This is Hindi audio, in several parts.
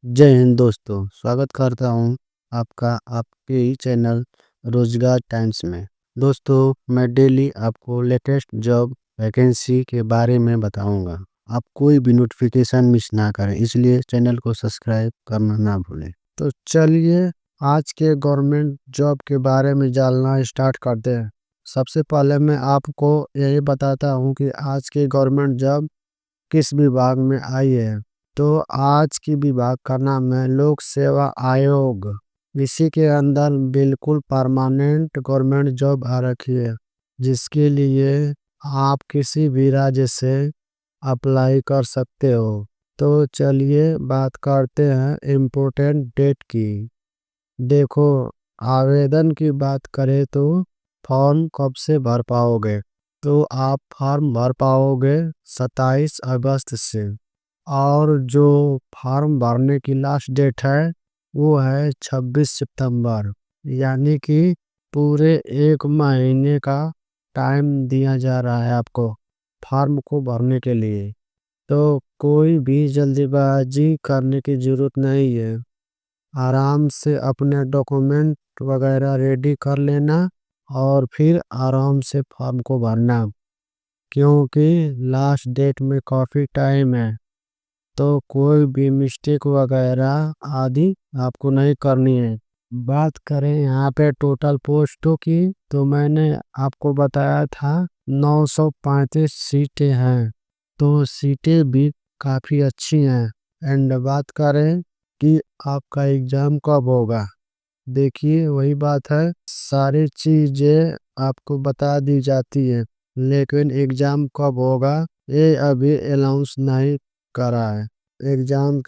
जय हिंद दोस्तों, स्वागत करता हूँ आपका आपके ही चैनल रोजगार टाइम्स में। दोस्तों, मैं डेली आपको लेटेस्ट जॉब वैकेंसी के बारे में बताऊंगा। आप कोई भी नोटिफिकेशन मिस ना करें, इसलिए चैनल को सब्सक्राइब करना ना भूलें। तो चलिए आज के गवर्नमेंट जॉब के बारे में जानना स्टार्ट करते हैं। सबसे पहले मैं आपको यही बताता हूँ कि आज के गवर्नमेंट जॉब किस विभाग में आई है। तो आज की विभाग का नाम है लोक सेवा आयोग। इसी के अंदर बिल्कुल परमानेंट गवर्नमेंट जॉब आ रखी है, जिसके लिए आप किसी भी राज्य से अप्लाई कर सकते हो। तो चलिए बात करते हैं इम्पोर्टेंट डेट की। देखो, आवेदन की बात करें तो फॉर्म कब से भर पाओगे। तो आप फॉर्म भर पाओगे 27 अगस्त से। और जो फॉर्म भरने की लास्ट डेट है वो है 26 सितंबर। यानी कि पूरे एक महीने का टाइम दिया जा रहा है आपको फॉर्म को भरने के लिए। तो कोई भी जल्दीबाजी करने की ज़रूरत नहीं है। आराम से अपने डॉक्यूमेंट वगैरह रेडी कर लेना और फिर आराम से फॉर्म को भरना, क्योंकि लास्ट डेट में काफ़ी टाइम है। तो कोई भी मिस्टेक वगैरह आदि आपको नहीं करनी है। बात करें यहाँ पे टोटल पोस्टों की, तो मैंने आपको बताया था 935 सीटें हैं। तो सीटें भी काफ़ी अच्छी हैं। एंड बात करें कि आपका एग्ज़ाम कब होगा, देखिए वही बात है, सारी चीज़ें आपको बता दी जाती है, लेकिन एग्ज़ाम कब होगा ये अभी अनाउंस नहीं करा है। एग्ज़ाम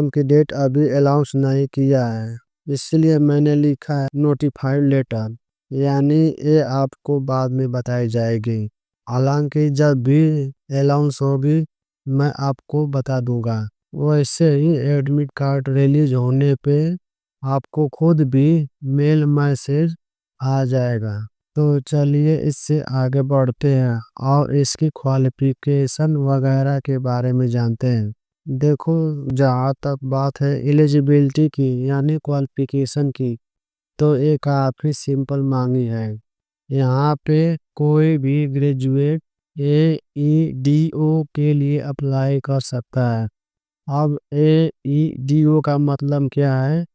की डेट अभी अनाउंस नहीं किया है, इसलिए मैंने लिखा है नोटिफाइड लेटर, यानी ये आपको बाद में बताई जाएगी। हालांकि जब भी अनाउंस होगी मैं आपको बता दूंगा। वैसे ही एडमिट कार्ड रिलीज होने पे आपको खुद भी मेल मैसेज आ जाएगा। तो चलिए इससे आगे बढ़ते हैं और इसकी क्वालिफिकेशन वगैरह के बारे में जानते हैं। देखो, जहाँ तक बात है एलिजिबिलिटी की यानी क्वालिफिकेशन की, तो ये काफ़ी सिंपल मांगी है। यहाँ पे कोई भी ग्रेजुएट AEDO के लिए अप्लाई कर सकता है। अब AEDO का मतलब क्या है?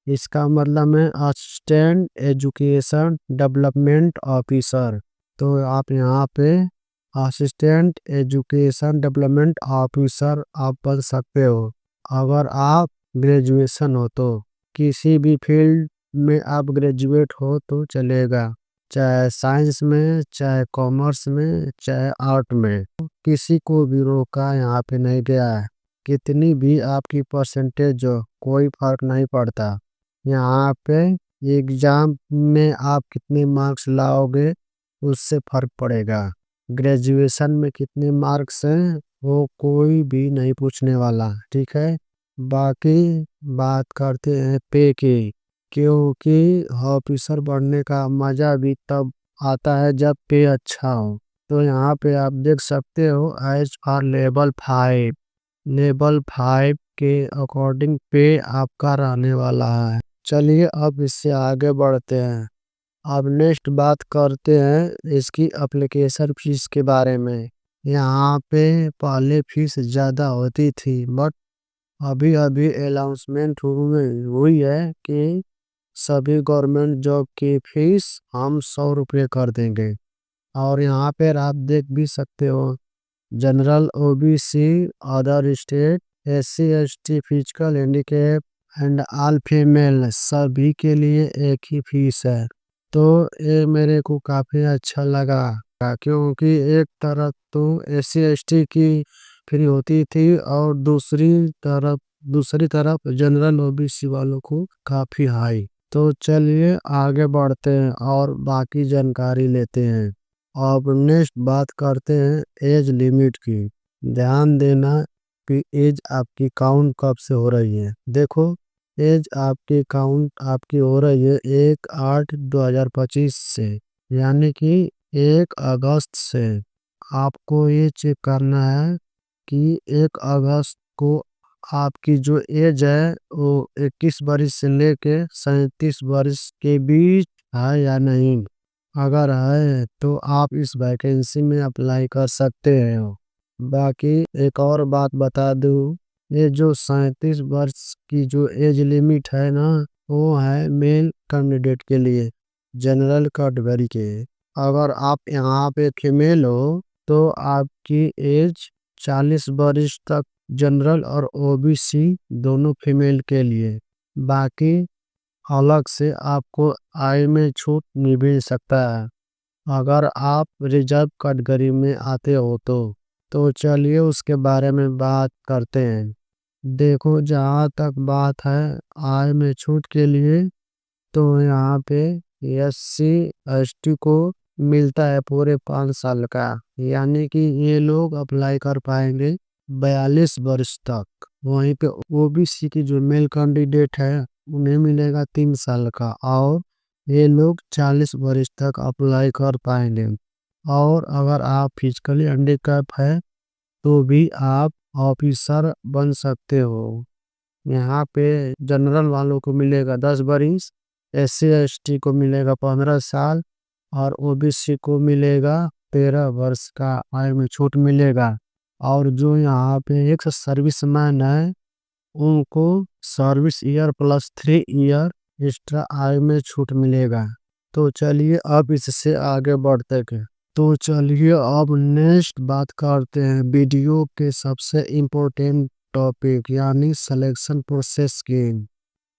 इसका मतलब है असिस्टेंट एजुकेशन डेवलपमेंट ऑफिसर। तो आप यहाँ पे असिस्टेंट एजुकेशन डेवलपमेंट ऑफिसर आप बन सकते हो अगर आप ग्रेजुएशन हो तो। किसी भी फील्ड में आप ग्रेजुएट हो तो चलेगा, चाहे साइंस में, चाहे कॉमर्स में, चाहे आर्ट में, किसी को भी रोका यहाँ पे नहीं गया है। कितनी भी आपकी परसेंटेज हो कोई फर्क नहीं पड़ता। यहाँ पे एग्जाम में आप कितने मार्क्स लाओगे उससे फर्क पड़ेगा। ग्रेजुएशन में कितने मार्क्स हैं वो कोई भी नहीं पूछने वाला, ठीक है। बाकी बात करते हैं पे की, क्योंकि ऑफिसर बनने का मजा भी तब आता है जब पे अच्छा हो। तो यहाँ पे आप देख सकते हो एज फॉर लेवल 5 के अकॉर्डिंग पे आपका रहने वाला है। चलिए अब इससे आगे बढ़ते हैं। अब नेक्स्ट बात करते हैं इसकी एप्लीकेशन फीस के बारे में। यहाँ पे पहले फीस ज़्यादा होती थी, बट अभी अभी अनाउंसमेंट हुई है कि सभी गवर्नमेंट जॉब की फीस हम 100 रुपये कर देंगे। और यहाँ पर आप देख भी सकते हो, general, OBC, other state, SC ST, physical handicap and all female सभी के लिए एक ही फीस है। तो ये मेरे को काफ़ी अच्छा लगा, क्योंकि एक तरफ तो SC ST की फ्री होती थी और दूसरी तरफ जनरल OBC वालों को काफ़ी हाई। तो चलिए आगे बढ़ते हैं और बाकी जानकारी लेते हैं। अब नेक्स्ट बात करते हैं एज लिमिट की। ध्यान देना कि एज आपकी काउंट कब से हो रही है। देखो, एज आपकी काउंट आपकी हो रही है 1/8/2025 से, यानी कि 1 अगस्त से। आपको ये चेक करना है कि 1 अगस्त को आपकी जो एज है वो 21 वर्ष से लेके 37 वर्ष के बीच है या नहीं। अगर है तो आप इस वैकेंसी में अप्लाई कर सकते हो। बाकी एक और बात बता दूं, ये जो 37 वर्ष की जो एज लिमिट है ना, वो है मेल कैंडिडेट के लिए, जनरल कैटेगरी के। अगर आप यहाँ पे फीमेल हो तो आपकी एज 40 वर्ष तक जनरल और ओबीसी दोनों फीमेल के लिए। बाकी अलग से आपको आय में छूट मिल सकता है अगर आप रिजर्व कैटेगरी में आते हो तो चलिए उसके बारे में बात करते हैं। देखो, जहाँ तक बात है आय में छूट के लिए, तो यहाँ पे एससी एसटी को मिलता है पूरे 5 साल का, यानी कि ये लोग अप्लाई कर पाएंगे 42 वर्ष तक। वहीं पे ओबीसी की जो मेल कैंडिडेट है उन्हें मिलेगा 3 साल का, और ये लोग 40 वर्ष तक अप्लाई कर पाएंगे। और अगर आप फिजिकली हैंडीकैप है तो भी आप ऑफिसर बन सकते हो। यहाँ पे जनरल वालों को मिलेगा 10 वर्ष, एससी एसटी को मिलेगा 15 साल, और ओबीसी को मिलेगा 13 वर्ष का आय में छूट मिलेगा। और जो यहाँ पे एक सर्विसमैन है उनको service year plus 3 year extra आय में छूट मिलेगा। तो चलिए अब इससे आगे बढ़ते हैं। तो चलिए अब नेक्स्ट बात करते हैं वीडियो के सबसे इम्पोर्टेंट टॉपिक, यानी सिलेक्शन प्रोसेस की।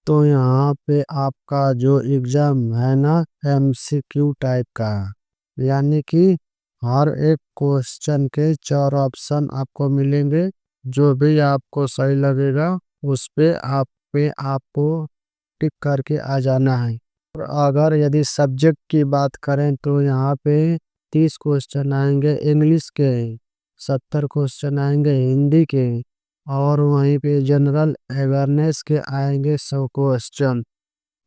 तो यहाँ पे आपका जो एग्जाम है ना, एमसीक्यू टाइप का, यानी कि हर एक क्वेश्चन के 4 ऑप्शन आपको मिलेंगे। जो भी आपको सही लगेगा उस पे आपको टिक करके आ जाना है। और अगर यदि सब्जेक्ट की बात करें तो यहाँ पे 30 क्वेश्चन आएंगे इंग्लिश के, 70 क्वेश्चन आएंगे हिंदी के, और वहीं पे जनरल अवेयरनेस के आएंगे 100 क्वेश्चन,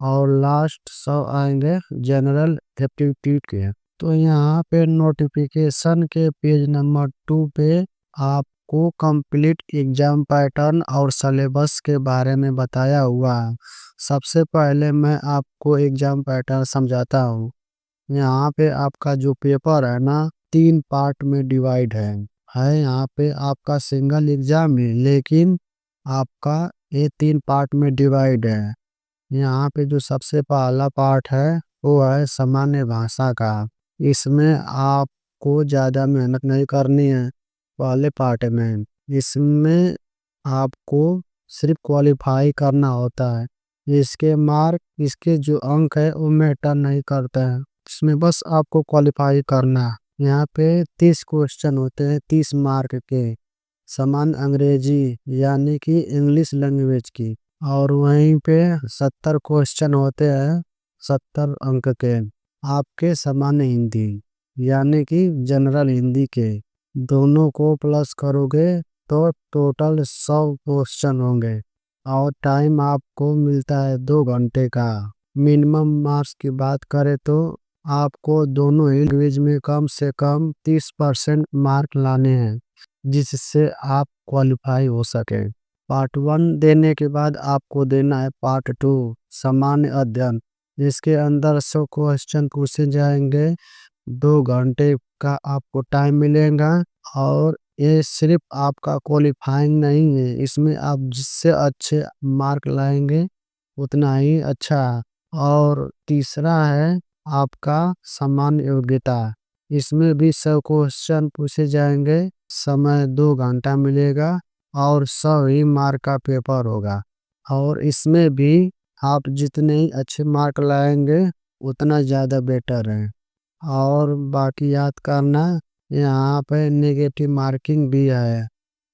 और लास्ट 100 आएंगे जनरल एप्टीट्यूड के। तो यहाँ पे नोटिफिकेशन के पेज नंबर 2 पे आपको कंप्लीट एग्जाम पैटर्न और सिलेबस के बारे में बताया हुआ है। सबसे पहले मैं आपको एग्जाम पैटर्न समझाता हूँ। यहाँ पे आपका जो पेपर है ना, 3 पार्ट में डिवाइड है यहाँ पे आपका सिंगल एग्जाम है, लेकिन आपका ये 3 पार्ट में डिवाइड है। यहाँ पे जो सबसे पहला पार्ट है वो है सामान्य भाषा का। इसमें आपको ज़्यादा मेहनत नहीं करनी है पहले पार्ट में। इसमें आपको सिर्फ क्वालिफाई करना होता है। इसके मार्क, इसके जो अंक है वो मैटर नहीं करता है, इसमें बस आपको क्वालिफाई करना है। यहाँ पे 30 क्वेश्चन होते हैं 30 मार्क के, सामान्य अंग्रेजी यानी कि इंग्लिश लैंग्वेज की। और वहीं पे 70 क्वेश्चन होते हैं 70 अंक के आपके सामान्य हिंदी यानी कि जनरल हिंदी के। दोनों को प्लस करोगे तो टोटल 100 क्वेश्चन होंगे, और टाइम आपको मिलता है 2 घंटे का। मिनिमम मार्क्स की बात करें तो आपको दोनों ही लैंग्वेज में कम से कम 30% मार्क लाने हैं, जिससे आप क्वालिफाई हो सके। पार्ट 1 देने के बाद आपको देना है पार्ट 2, सामान्य अध्ययन। इसके अंदर 100 क्वेश्चन पूछे जाएंगे, 2 घंटे का आपको टाइम मिलेगा। और ये सिर्फ आपका क्वालिफाइंग नहीं है, इसमें आप जिससे अच्छे मार्क लाएंगे उतना ही अच्छा है। और तीसरा है आपका सामान्य योग्यता। इसमें भी 100 क्वेश्चन पूछे जाएंगे, समय 2 घंटा मिलेगा, और 100 ही मार्क का पेपर होगा। और इसमें भी आप जितने ही अच्छे मार्क लाएंगे उतना ज़्यादा बेटर है। और बाकी याद करना, यहाँ पे नेगेटिव मार्किंग भी है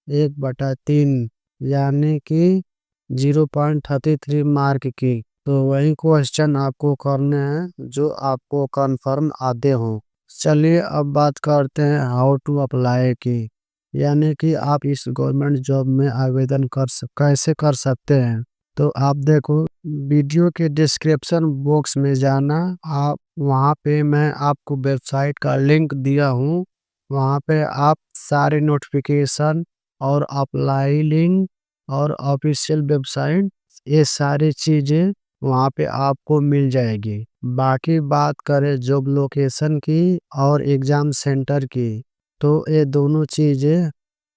1/3, यानी कि 0.33 मार्क की। तो वही क्वेश्चन आपको करने हैं जो आपको कंफर्म आते हो। चलिए अब बात करते हैं हाउ टू अप्लाई की, यानी कि आप इस गवर्नमेंट जॉब में आवेदन कैसे कर सकते हैं। तो आप देखो, वीडियो के डिस्क्रिप्शन बॉक्स में जाना, आप वहाँ पे मैं आपको वेबसाइट का लिंक दिया हूँ। वहाँ पे आप सारे नोटिफिकेशन और अप्लाई लिंक और ऑफिशियल वेबसाइट, ये सारी चीज़ें वहाँ पे आपको मिल जाएगी। बाकी बात करें जॉब लोकेशन की और एग्ज़ाम सेंटर की, तो ये दोनों चीज़ें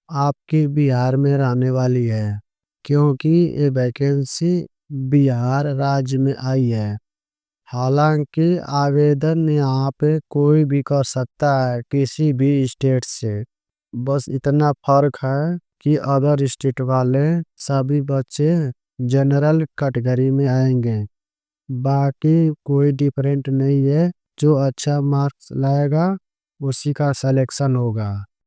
आपकी बिहार में रहने वाली है, क्योंकि ये वैकेंसी बिहार राज्य में आई है। हालांकि आवेदन यहाँ पे कोई भी कर सकता है किसी भी स्टेट से। बस इतना फर्क है कि अदर स्टेट वाले सभी बच्चे जनरल कैटेगरी में आएंगे। बाकी कोई डिफरेंट नहीं है, जो अच्छा मार्क्स लाएगा उसी का सिलेक्शन होगा।